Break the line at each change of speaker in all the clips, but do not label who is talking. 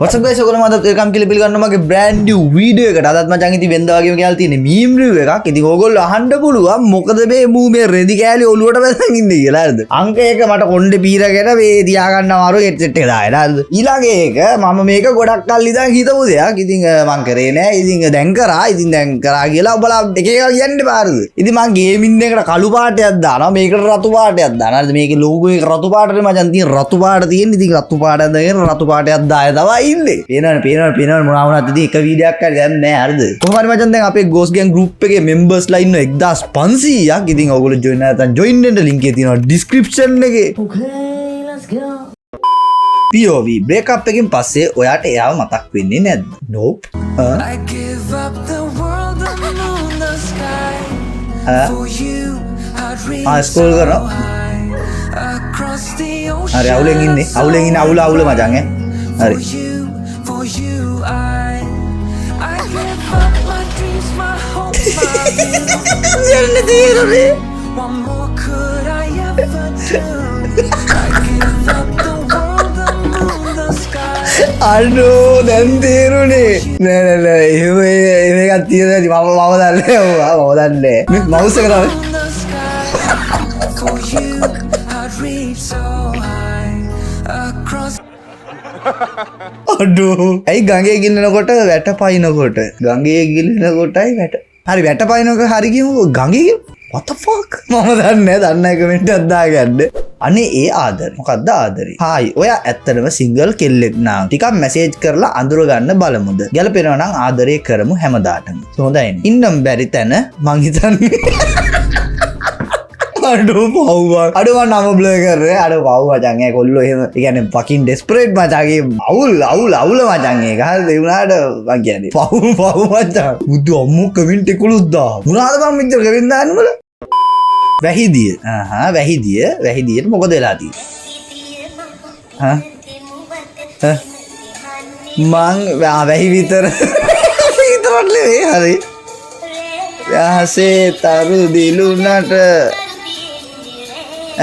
What's up guys, ඔයගොල්ලෝ මම welcome කියලා පිළිගන්නවා මගේ brand new video එකට. අදත් මචං ඉතින් වෙනදා වගේම කියලා තියෙන meme review එකක්. ඉතින් ඕගොල්ලෝ අහන්න පුළුවන් මොකද මේ රෙදි කෑලි ඔලුවට වැසන් ඉන්නේ කියලා හරිද? අංක 1 මට කොණ්ඩේ පීරගෙන මේ තියා ගන්න අමාරු headset එක දාගෙන හරිද? ඊළඟ එක මම මේක ගොඩක් කල් ඉඳන් හිතපු දෙයක්. ඉතින් මං කරේ නෑ. ඉතින් දැන් කරා කියලා ඔබලා එක එක කියන්න බාරද? ඉතින් මං ගේමින් එකට කළු පාටයක් දානවා. මේකට රතු පාටයක් දානවා. හරිද? මේකේ logo එක රතු පාටනේ මචං තියෙන රතු පාට තියෙන. ඉතින් රතු පාටයක් දාගෙන රතු පාටයක් දාය තමයි පේනවනේ මොනවා වුණත් ඉතින් එක වීඩියෝ එකක් හරි දැන් නෑ හරිද කොහොම හරි මචං දැන් අපේ Ghost Gang group එකේ members ලා ඉන්නවා 1500ක් ඉතින් ඔයගොල්ලෝ join නැත්නම් join වෙන්න link එක තියෙනවා description එකේ okay let's go POV break up එකෙන් පස්සේ ඔයාට එයාව මතක් වෙන්නේ නැද්ද nope I give up the world and moon the sky for you I'd reach scroll කරනවා හරි අවුලෙන් ඉන්නේ අවුල මචං හරි For you, I give up my dreams, my hopes, my dreams. What more could I ever do? I give up the world, the moon, the sky. Aduh, dan තේරුනේ. නෑ. මේක තියෙනදි මම දන්නේ. මවුස් එක තමයි. For you, I'd reach so high across අඩෝ ඇයි ගඟේ ගිල්ලනකොට වැට පයින්නකොට ගඟේ ගිල්ලනකොටයි වැට හරි වැට පයින්නක හරි කියමු ගඟේ what the fuck මම දන්නේ කමෙන්ට් එකක් දාගන්න අනේ ඒ ආදරේ මොකද්ද ආදරේ හායි ඔයා ඇත්තටම සිංගල් කෙල්ලෙක් නා ටිකක් මැසේජ් කරලා අඳුර ගන්න බලමුද ගැලපෙනවා නම් ආදරේ කරමු හැමදාටම හොඳයිනේ ඉන්නම් බැරි තැන මං හිතන්නේ අඩෝ මම නම බ්ලර් කරේ අඩෝ පව් මචං ඒ කොල්ලෝ එහෙම ඒ කියන්නේ fucking desperate මචංගේ අවුල් මචං ඒක හරිද ඒ උනාට මං කියන්නේ පව් මචං බුදු අම්මෝ කමෙන්ට් එකලුත් දා මොනවාද මම මෙච්චර කමෙන්ට් දාන්නේ මල වැහිදියට මොකද වෙලා තියෙන්නේ මං වැහි විතරක් නෙවෙයි හරි යහසේ තරු දිලුනට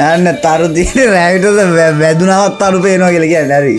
අන්න තරු දිනේ රැවිටද වැදුනවත් තරු පේනවා කියලා කියන්නේ හරි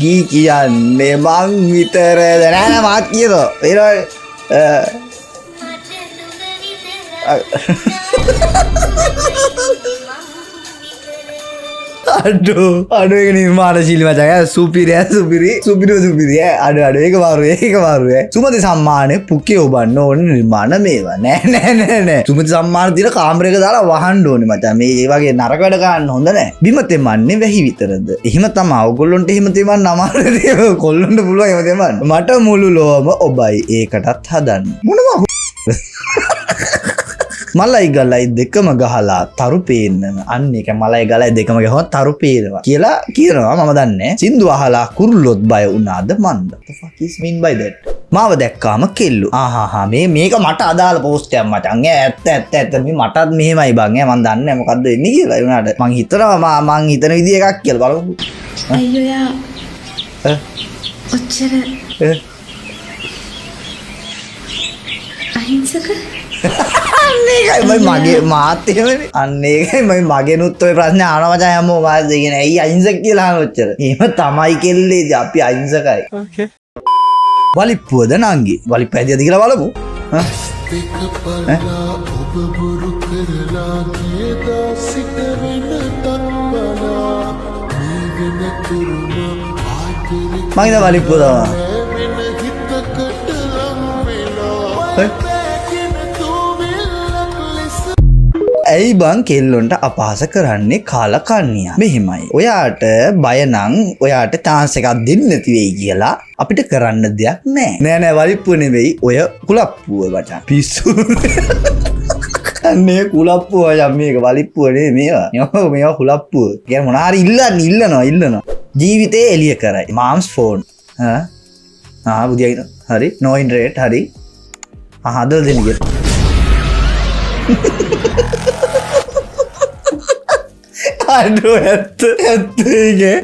ගී කියන්නේ මං විතරද නෑ මාත් කියනවා අඩෝ ඒක නිර්මාණශීලී මචං සුපිරි අඩෝ ඒක මාරු සුමති සම්මානේ පුකේ ඔබන්න ඕනේ නිර්මාණ මේවා නෑ සුමති සම්මාන දින කාමරයක දාලා වහන්න ඕනේ මචං මේ වගේ නරක වැඩ ගන්න හොඳ නෑ බිම තෙමන්නේ වැහි විතරද එහෙම තමයි ඔයගොල්ලොන්ට එහෙම තෙමන්න අමාරුද කොල්ලොන්ට පුළුවන් එහෙම තෙමන්න මට මුළු ලෝම ඔබයි ඒකටත් හදන්න මොනවා මලයි ගලයි දෙකම ගහලා තරු පේන්නම අන්න එක මලයි ගලයි දෙකම ගහුවා තරු පේනවා කියලා කියනවා මම දන්නේ සින්දු අහලා කුරුල්ලොත් බය වුණාද මන්ද the fuck is mean by that මාව දැක්කාම කෙල්ලු මේක මට අදාළ පෝස්ට් එකක් මචං ඇත්ත මේ මටත් මෙහෙමයි බං මම දන්නේ මොකද්ද වෙන්නේ කියලා ඒ උනාට මං හිතනවා මං හිතන විදිහ එකක් කියලා බලමු අයියෝ ඔච්චර අහිංසක අන්නේකයි මගේ මාත් එහෙමනේ අන්නේකයි මගෙනුත් ඔය ප්‍රශ්නේ අහනවා මචං හැමෝම මාත් දෙගෙන ඇයි අහිංසක කියලා අහන ඔච්චර එහෙම තමයි කෙල්ලේ අපි අහිංසකයි ඕකේ වලිප්පුවද නංගි වලිප්ප ඇදියද කියලා බලමු මම ඉතින් වලිප්පුව තමයි ඇයි බං කෙල්ලොන්ට අපහාස කරන්නේ කාලකන්නියා මෙහෙමයි ඔයාට බය නම් ඔයාට chance එකක් දෙන්න නැති වෙයි කියලා අපිට කරන්න දෙයක් නෑ වලිප්පුව නෙවෙයි ඔය කුලප්පුව මචං පිස්සු අනේ කුලප්පුව මචං මේක වලිප්පුව නෙවෙයි මේවා කුලප්පුව කියන්නේ මොනවා හරි ඉල්ලනවා ජීවිතේ එළිය කරයි mom's phone බුදියා හරි no internet හරි හදලා දෙන්න කියලා අඩෝ ඇත්ත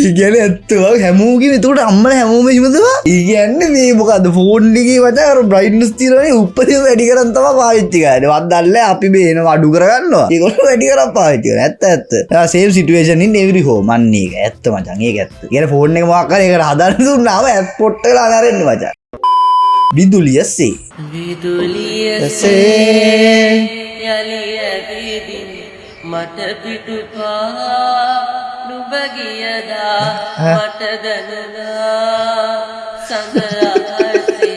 ඉගැන ඇත්තවා හැමෝගේ තුට අම්මල හැමෝම හිමතවා ඉගන්න මේ මොකද ෆෝන්්ඩිගේ වචර බ්‍රයින්ස් තිරනේ උපද වැඩි කරන්තම පාවිච්චිකාට වදල්ල අපි බේන අඩු කරගන්නවා ඒකොල වැඩි කර පාවිච්චි ඇත්ත සේම් සිටුවේෂනින් එවරි හෝ මන්නේ ඇත්ත මචන්ගේ ඇත්ත ගැන ෆෝර්න් එක මාකරයකට හදර දුන්නාව ඇත් පොට්ටලා අරන්න වචා විදුලියස්සේ විදුලියසේ යලියවිදින් මට පිටුපා නුබගියදා මට දනනා සඳරාසේ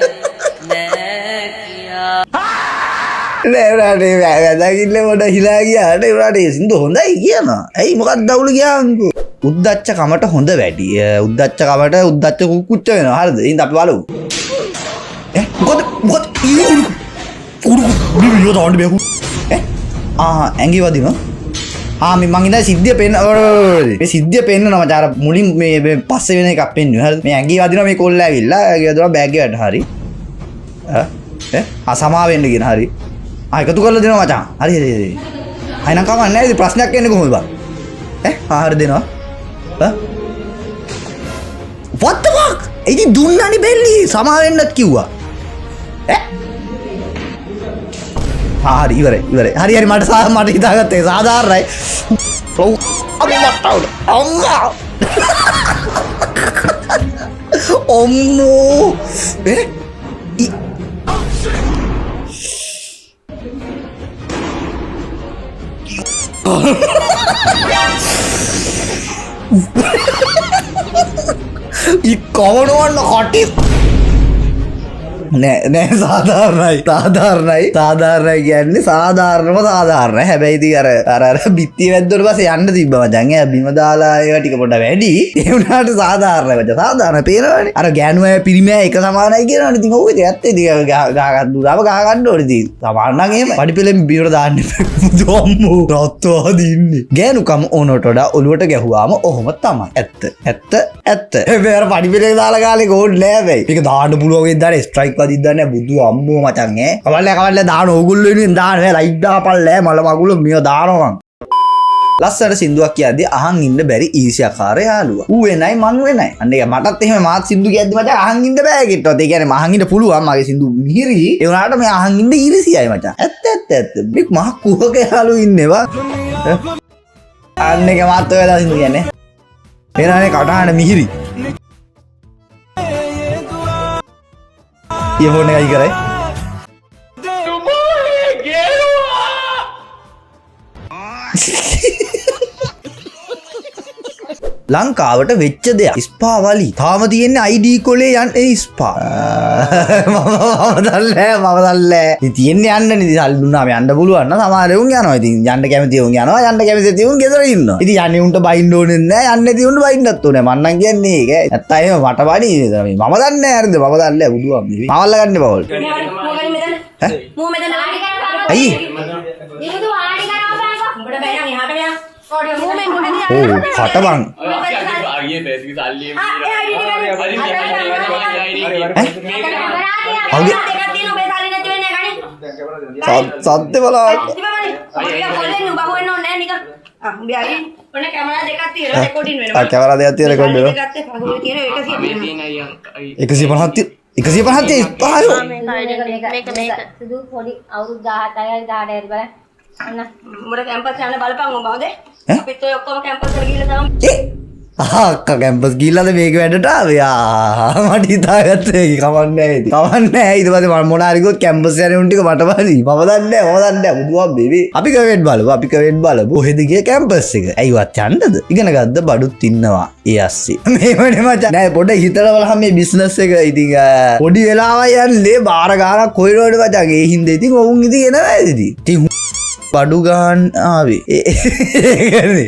නෑ කියා නෑරටේ වැදකිල්ල මොට හිලා කියාට එවරටේ සිින්දු හොඳයි කියනවා ඇයි මොකක් දවුල කියන්කු උද්දච්ච කමට හොඳ වැඩිය උද්දච්ච කමට උද්දච්ච කුච්ච වෙන හරිද ඉන් අපි බලමු ඇඟි වදිනවා ආමි මංගිද සිද්ධිය පෙන්න සිද්ධිය පෙන්න්න නම චාර මුලින් මේ පස්ස වෙන එකක් පෙන්න්න හ මේ ඇඟි වදින මේ කොල්ල ඇවිල්ලා ඇගදර බැග්ගට හරි අසමාවෙන්න ගෙන හරි අයකතු කරල දෙන මචා හරි අයනකමන්න ඇති ප්‍රශ්නයක් එන්න කොහොම බා ආහර දෙනවා වත්තවක් ඉති දුන්නනි බෙල්ලි සමාවෙන්නත් කිව්වා හරි ඉවර හරි හරි මට සහ මට හිතාගත්තේ සාධාරණයි ඔම්මෝ ఈ కవడవన్న హటి නෑ සාධාරණයි කියන්නේ සාධාරණම සාධාරණ හැබැයිති අර බිත්ති වැද්දොට පස යන්න තිබ මචන්ය බිම දාලාය ටික පොට වැඩි ඒවුණට සාධාරණ වච සාධාරණ පේරවන අර ගැනුව පිරිමෑ එක සමානයි කියන ති හෝ ඇත්තේ ගාගත්තු දාව ගාගණ්ඩ ොලති සමාන්නගේ පඩි පෙළෙම් බිර දාන්න දොම්මු රොත්වා දින්න ගෑනුකම් ඕනොටඩ ඔලුවට ගැහවාම ඔහොම තමයි ඇත්ත හැබර පඩි පෙළේ දාලාකාලෙ ගෝඩ් ලෑබයි එක දාන්න පුළුවගේ දර ස්ට්‍රයික් දිදන්න බුදු අම්බෝ මචන්ගේ කවල්ල දාන ඔගුල්ලෙන් දාන ලයිඩ්ඩා පල්ලෑ මල මගුල මිය දානවන් ලස්සට සිින්දුවක් කියද අහන් ඉන්න බැරි ඊසියාකාරය යාලුව ඌවෙනයි මං වෙනයි අන්ඩේ මටත් එහම මාත් සිදු ඇදමට අහන්ගින්ට බෑගෙට ඒකන මහගිට පුළුවන් මගේ සිදු මිහිරි එවනට මේ අහන්ගින්ට ඉරිසියයි මචා ඇත්ත බික් මහ කුහක යාලු ඉන්නවා අන්න එක මාත්ත වෙලා සිදු කියන්නේ එනනේ කටහට මිහිරි ෆෝන එකයි කරයි ලංකාවට වෙච්ච දෙයක් ස්පාවලි තාම තියෙන්නේ අයිඩී කොලේ යන්න ස්පා මමදල්ලෑ තියෙන්නේ යන්න නිදි සල්ලි දුන්නාම යන්න පුළුවන් සමහරවුන් යනවා ඉතින් යන්න කැමති උන් යනවා යන්න කැමති තියුන් ගෙදර ඉන්නවා ඉතින් යන්නේ උන්ට බයින්න ඕනේ නැහැ යන්නේ තියුන්ට බයින්නත් ඕනේ මන්නම් කියන්නේ ඒක නැත්නම් එහෙම මට බණි මම දන්නේ හරිද මම දන්නේ බුදුන් මේ මවල්ල ගන්න බවල් මෝ මෙතන අයි ඉමුදු ආඩි කරනවා උඹට බැරන් එහාට මෙහා කටබං සත්‍ය බලා කැමරා දෙකක් තියෙන රෙකෝඩ් එක 150 ඉස්පායෝ මේක සුදු පොඩි අවුරුදු 17යි 18යි බලන්න අන්න උඹට කැම්පස් යන්න බලපන් උඹ හොඳේ අපිත් ඔය ඔක්කොම කැම්පස් වල ගිහලා තමයි අක්කා කැම්පස් ගිහලාද මේක වැඩට ආවේ මට හිතාගත්තේ කවන්නේ නැහැ ඊට පස්සේ මම මොනාරි ගොත් කැම්පස් යන උන් ටික මට බලි මම දන්නේ බුදුවා බේබි අපි කවෙට් බලමු කොහෙද ගියේ කැම්පස් එක ඇයිවත් යන්නද ඉගෙන ගත්ත බඩුත් ඉන්නවා ඒ ඇස්සේ මේවනේ මචං නෑ පොඩ හිතලා බලහම මේ බිස්නස් එක ඉතින් පොඩි වෙලාවක් යන්නේ බාර ගානක් කොයිනෝඩ මචං ඒ හින්දා ඉතින් ඔවුන් ඉතින් එනවා ඉතින් බඩු ගාන් ආවේ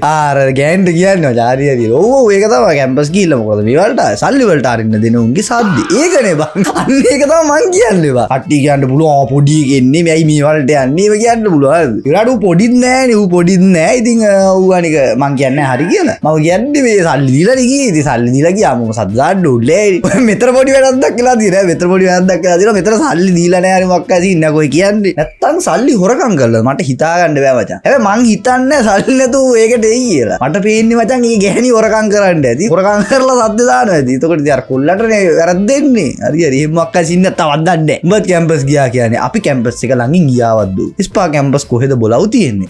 ආර ගෑන්ට කියන්න ජාරියදී ඕ ඒක තමයි කැම්පස් ගිහිල්ලා මොකද මේ වලට සල්ලි වලට අරින්න දෙන උන්ගේ සද්ද ඒකනේ බං අන්න ඒක තමයි මං කියන්නේ බං කට්ටි කියන්න පුළුවන් පොඩි කෙන්නේ මේයි මේ වලට යන්නේ ඒක කියන්න පුළුවන් ඒකට ඌ පොඩිත් නෑනේ ඌ පොඩිත් නෑ ඉතින් ඌ අනික මං කියන්නේ හරි කියලා මම කියන්නේ මේ සල්ලි දීලා ගියේ ඉතින් සල්ලි දීලා ගියාම මොකද දාන්න ඕනේ මෙතර පොඩි වැඩක් දක්කලා තියෙනවා මෙතර පොඩි වැඩක් දක්කලා තියෙනවා මෙතර සල්ලි දීලා නෑ හරි මොකක්ද ඉන්න කොයි කියන්නේ නැත්තම් සල්ලි හොරකම් කළා මට හිතා හිතාගන්න බෑ මචං. හැබැයි මං හිතන්නේ සල්ලි නැතුව ඒකට එයි කියලා. මට පේන්නේ මචං මේ ගැහණි හොරකම් කරන්න ඇති. හොරකම් කරලා සද්ද දානවා ඇති. එතකොට ඉතින් අර කොල්ලටනේ වැරද්දෙන්නේ. හරි හරි එහෙම අක්කා සින්න තවත් දන්නේ. උඹත් කැම්පස් ගියා කියන්නේ. අපි කැම්පස් එක ළඟින් ගියාවත් දු. ස්පා කැම්පස් කොහෙද බොලව් තියෙන්නේ?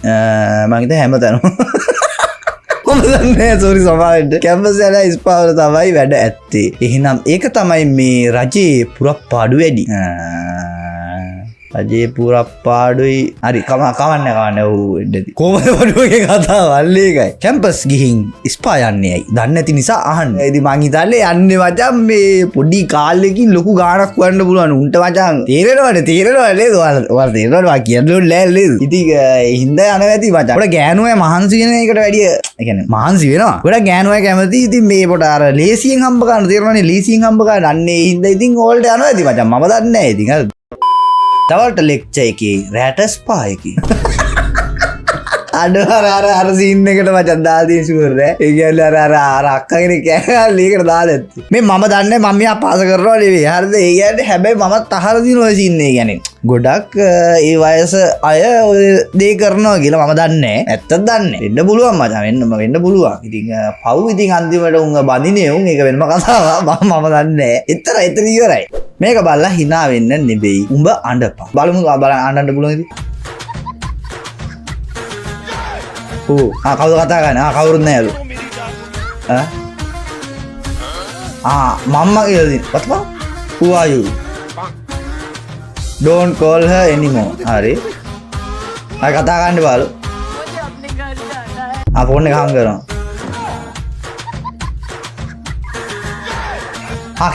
මං හිතා හැමතැනම. කොහොමද සෝරි සමාවෙන්න. කැම්පස් වල ස්පා වල තමයි වැඩ ඇත්තේ. එහෙනම් ඒක තමයි මේ රජේ පුරප්පාඩු වැඩි. රජේ පුරප්පාඩුයි හරි කවන්න ඔව් එන්නදී. කොහොමද වඩුවගේ කතාව අල්ලේ එකයි. කැම්පස් ගිහින් ස්පා යන්නේ ඇයි? දන්නේ නැති නිසා අහන්න. ඉතින් මං හිතන්නේ යන්නේ මචං මේ පොඩි කාලෙකින් ලොකු ගාණක් වන්න පුළුවන්. උන්ට මචං තේරෙනවද නේද? ඔයාලා තේරෙනවද මං කියන්නේ නෑ. ඉතින් හින්දා යනවා ඇති මචං. ඔයාලා ගෑනුවයි මහන්සි වෙන එකට වැඩිය ඒ කියන්නේ මහන්සි වෙනවා. ඔයාලා ගෑනුවයි කැමති ඉතින් මේ පොට අර ලේසියෙන් හම්බ ගන්න තේරෙනවනේ ලේසියෙන් හම්බ ගන්න. අන්නේ හින්දා ඉතින් ඕල්ට යනවා ඇති මචං. මම දන්නේ නෑ ඉතින් හරි. තවල්ට ලෙක්චර් එකේ රැට ස්පා එකේ අර සීන් එකට මචං දාදී ෂුවර් ඈ. ඒ කියන්නේ අර අක්කා කෙනෙක් කෑගල්ල ඒකට දාලා ඇත්ති. මේ මම දන්නේ මම මෙයා පාස කරනවා නෙවෙයි. හරිද? ඒ කියන්නේ හැබැයි මමත් අහලා දින ඔය සීන් එක කියන්නේ. ගොඩක් ඒ වයස අය ඔය දේ කරනවා කියලා මම දන්නේ. ඇත්තද දන්නේ. වෙන්න පුළුවන් මචං. වෙන්න පුළුවන්. ඉතින් පව් ඉතින් අන්තිමට උන් බඳිනේ උන් ඒක වෙනම කතාවක්. මම දන්නේ. එතන ඉවරයි. මේක බලලා hina වෙන්න නෙවෙයි. උඹ අඬපන්. බලමු බලන්න අඬන්න පුළුවන් ඉතින්. කවුද කතා කරන්නේ? කවුරුත් නෑලු. මම්මා කියලා දින. what the who are you? don't call her anymore. හරි. ආයි කතා කරන්න බලු. ෆෝන් එක හම් කරනවා.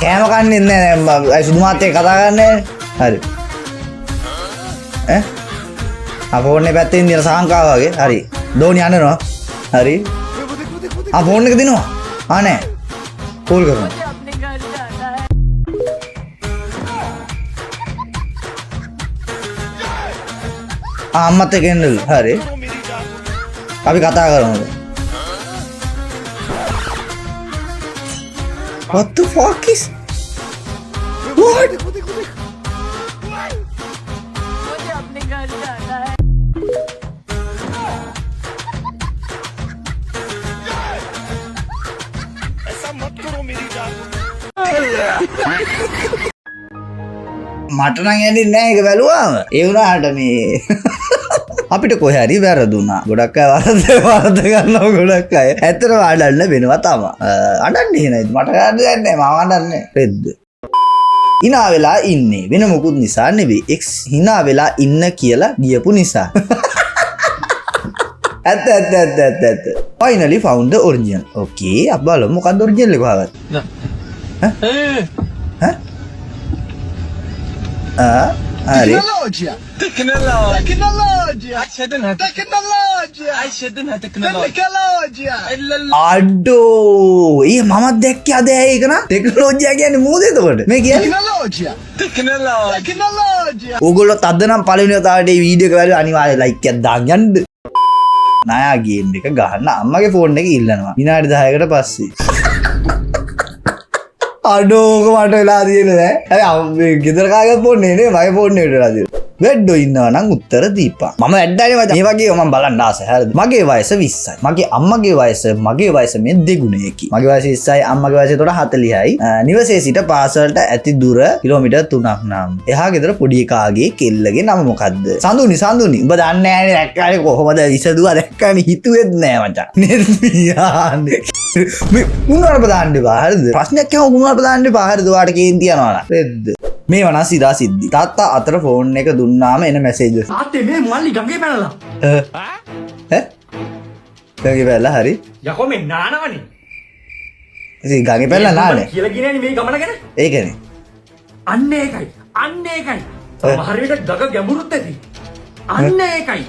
කෑම කන්නේ නැහැ. සුදු මාත් එක්ක කතා කරන්නේ. හරි. ෆෝන් එක පැත්තේ ඉඳලා සාංකාව වගේ. හරි. දෝනි යනවා. හරි. ෆෝන් එක දිනවා. නෑ. කෝල් කරනවා. අම්මත් එක්ක එන්නලු. හරි. අපි කතා කරමු. What the fuck is? What? මට නම් ඇන්නේ නැහැ ඒක බැලුවාම. ඒ වුණාට මේ අපිට කොහේ හරි වැරදුනා. ගොඩක් අය වරද ගන්නවා ගොඩක් අය. ඇත්තටම අඬන්න වෙනවා තමයි. අඬන්නේ නේද? මට ගන්න දෙයක් නැහැ. මම අඬන්නේ. රෙද්ද. hina වෙලා ඉන්නේ වෙන මොකුත් නිසා නෙවෙයි. X hina වෙලා ඉන්න කියලා ගියපු නිසා. ඇත්ත. Finally found the original. Okay අපි බලමු මොකක්ද original එක හොයාගත්තා. هاري تكنولوجيا عشدنها අඩෝ ඒ මමත් දැක්කේ අද ඒක නා ටෙක්නොලොජියා කියන්නේ මොකද එතකොට මේ කියන්නේ ටෙක්නොලොජියා ඕගොල්ලෝ තද්ද නම් පළවෙනි වතාවට මේ වීඩියෝ එක බලලා අනිවාර්යෙන් ලයික් එකක් දාන්න යන්න නායා ගේම් එක ගහන්න අම්මගේ ෆෝන් එකේ ඉල්ලනවා විනාඩි 10කට පස්සේ අඩෝක මට වෙලා තියෙන නෑ. හැබැයි ගෙදර කාගෙත් ෆෝන් නේ මගේ ෆෝන් එකට වෙලා තියෙනවා. වෙඩ්ඩෝ ඉන්නවා නම් උත්තර දීපන්. මම ඇඩ්ඩානේ මචං. මේ වගේ මම බලන්න ආසයි. හරිද? මගේ වයස 20යි. මගේ අම්මගේ වයස මේ දෙගුණයකි. මගේ වයස 20යි අම්මගේ වයස 40යි. නිවසේ සිට පාසලට ඇති දුර කිලෝමීටර් 3ක් නම්. එහා ගෙදර පොඩි එකාගේ කෙල්ලගේ නම මොකද්ද? සඳුනි. උඹ දන්නේ නෑනේ දැක්කානේ කොහොමද විසදුවා දැක්කානේ හිතුවෙත් නෑ මචං. නෙර්මියානේ. මේ උනාර බදාන්න බා හරිද? ප්‍රශ්නයක් කියව උනාර බදාන්න බා හරිද? ඔයාට කේන්ති යනවා නා. රෙද්ද. මේ වනා සිරා සිද්ධි. තාත්තා අතර ෆෝන් එක දුන්නාම එන මැසේජස්. තාත්තේ මේ මල්ලි ගඟේ පැනලා. ගඟේ පැනලා හරි. යකෝ මේ නානවනේ. ඉතින් ගඟේ පැනලා නානේ. කියලා කියන්නේ මේ ගමන ගැන. ඒකනේ. අන්න ඒකයි. සමහර විට ගඟ ගැඹුරුත් ඇති. අන්න ඒකයි.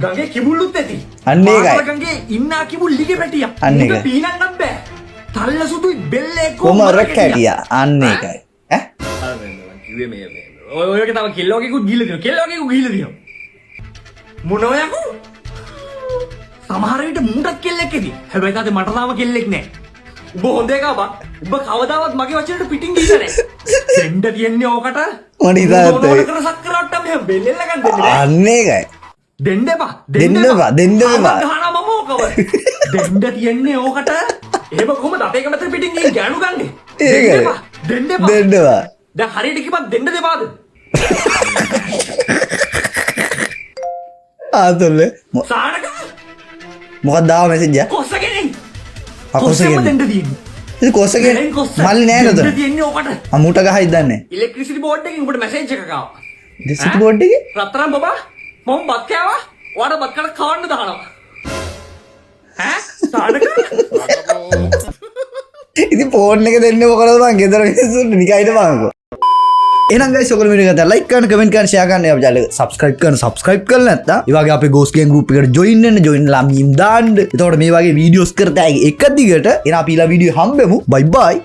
ගඟේ කිඹුල්ලුත් ඇති. අන්න ඒකයි. ගඟේ ඉන්නා කිඹුල් ලිගේ පැටියා. අන්න ඒකයි. පීනන්න බෑ. තල්ල සුදුයි බෙල්ලේ කොමර කැටියා. අන්න ඒකයි. ඔයක තව කෙල්ලෝගෙකුත් ගිහිල්ලා තියෙනවා. මොනවා යකෝ? සමහර විට මුණටත් කෙල්ලෙක් ඇති. හැබැයි තාත්තේ මට තාම කෙල්ලෙක් නැහැ. උඹ හොඳ එකා බා. උඹ කවදාවත් මගේ වචනට පිටින් ගිහිල්ලා නැහැ. දෙන්න තියන්නේ ඕකට. මොනිදාත් ඒ. ඕන කර සක්කරවට්ටම් මෙහෙම බෙල්ලෙල්ල ගන්න දෙන්නේ. අන්න ඒකයි.
දෙන්න එපා.
දෙන්න එපා. දෙන්න එපා.
ගහනවා මම ඕකව. දෙන්න තියන්නේ ඕකට. එහෙම කොහොමද අපේ කමතර පිටින් ගිහින් ගෑනු ගන්නේ?
ඒකයි.
දෙන්න එපා. දෙන්න එපා.
දෙන්න එපා.
දැන් හරියට කිව්වත් දෙන්න දෙපාද?
ආතල්ල
සානක
මොකක්ද දාව මැසේජ් එක?
කොස්සගෙන.
කොස්සගෙන.
දෙන්න තියෙන්නේ.
ඉතින් කොස්සගෙන මල්ලි නෑ නේද?
දෙන්න තියන්නේ ඕකට.
අමුට ගහයි දන්නේ.
ඉලෙක්ට්‍රිසිටි බෝඩ් එකෙන් උඹට මැසේජ් එකක් ආවා.
ඩිස්ට්‍රික්ට් බෝඩ් එකේ
රත්තරන් බබා මම බත් කෑවා. ඔයාලා බත් කන කවන්න දානවා. ඈ සානක
ඉතින් ෆෝන් එක දෙන්නේ මොකටද මං ගෙදර මිනිස්සුන්ට නිකයිද මංකෝ. එහෙනම් guys ඔයගොල්ලෝ වීඩියෝ එක ලයික් කරන්න කමෙන්ට් කරන්න ෂෙයා කරන්න අපේ channel එක subscribe කරලා නැත්නම් ඒ වගේ අපේ ghost gang group එකට join වෙන්න join ලා මීම් දාන්න. එතකොට මේ වගේ වීඩියෝස් කරත එක දිගට එන අපි ඊළඟ වීඩියෝ හම්බෙමු. bye bye.